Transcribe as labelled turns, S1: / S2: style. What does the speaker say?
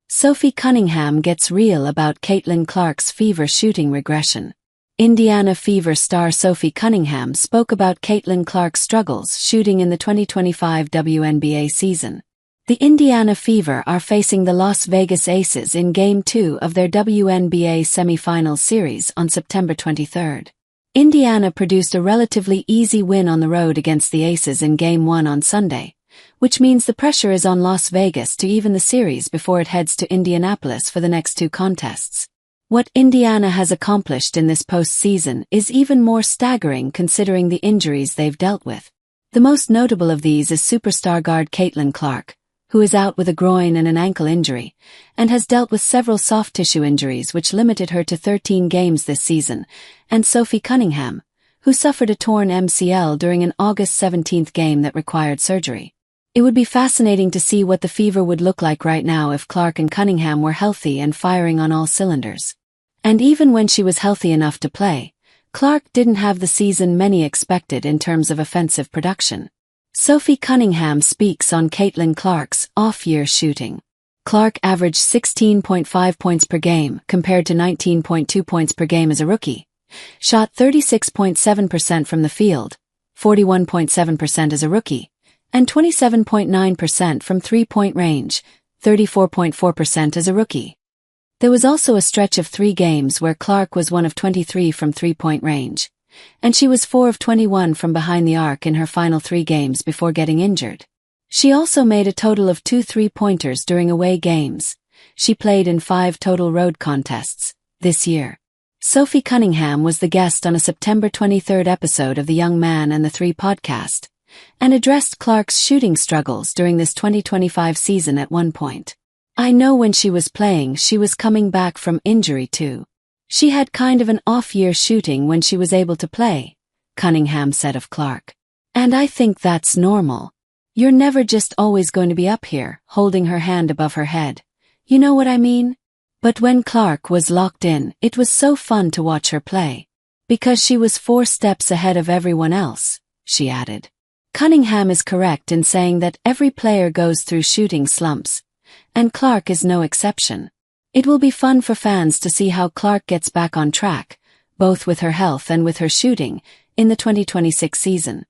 S1: Sophie Cunningham gets real about Caitlin Clark's fever shooting regression. Indiana Fever star Sophie Cunningham spoke about Caitlin Clark's struggles shooting in the 2025 WNBA season. The Indiana Fever are facing the Las Vegas Aces in Game 2 of their WNBA semifinals series on September 23. Indiana produced a relatively easy win on the road against the Aces in Game 1 on Sunday, which means the pressure is on Las Vegas to even the series before it heads to Indianapolis for the next two contests. What Indiana has accomplished in this postseason is even more staggering considering the injuries they've dealt with. The most notable of these is superstar guard Caitlin Clark, who is out with a groin and an ankle injury, and has dealt with several soft tissue injuries which limited her to 13 games this season, and Sophie Cunningham, who suffered a torn MCL during an August 17 game that required surgery. It would be fascinating to see what the Fever would look like right now if Clark and Cunningham were healthy and firing on all cylinders. And even when she was healthy enough to play, Clark didn't have the season many expected in terms of offensive production. Sophie Cunningham speaks on Caitlin Clark's off-year shooting. Clark averaged 16.5 points per game compared to 19.2 points per game as a rookie, shot 36.7% from the field, 41.7% as a rookie, and 27.9% from three-point range, 34.4% as a rookie. There was also a stretch of 3 games where Clark was 1 of 23 from three-point range, and she was 4 of 21 from behind the arc in her final 3 games before getting injured. She also made a total of 2 3-pointers during away games. She played in 5 total road contests this year. Sophie Cunningham was the guest on a September 23 episode of the Young Man and the Three podcast, and addressed Clark's shooting struggles during this 2025 season at one point. "I know when she was playing she was coming back from injury too. She had kind of an off-year shooting when she was able to play," Cunningham said of Clark. "And I think that's normal. You're never just always going to be up here, holding her hand above her head. You know what I mean? But when Clark was locked in, it was so fun to watch her play. Because she was 4 steps ahead of everyone else," she added. Cunningham is correct in saying that every player goes through shooting slumps, and Clark is no exception. It will be fun for fans to see how Clark gets back on track, both with her health and with her shooting, in the 2026 season.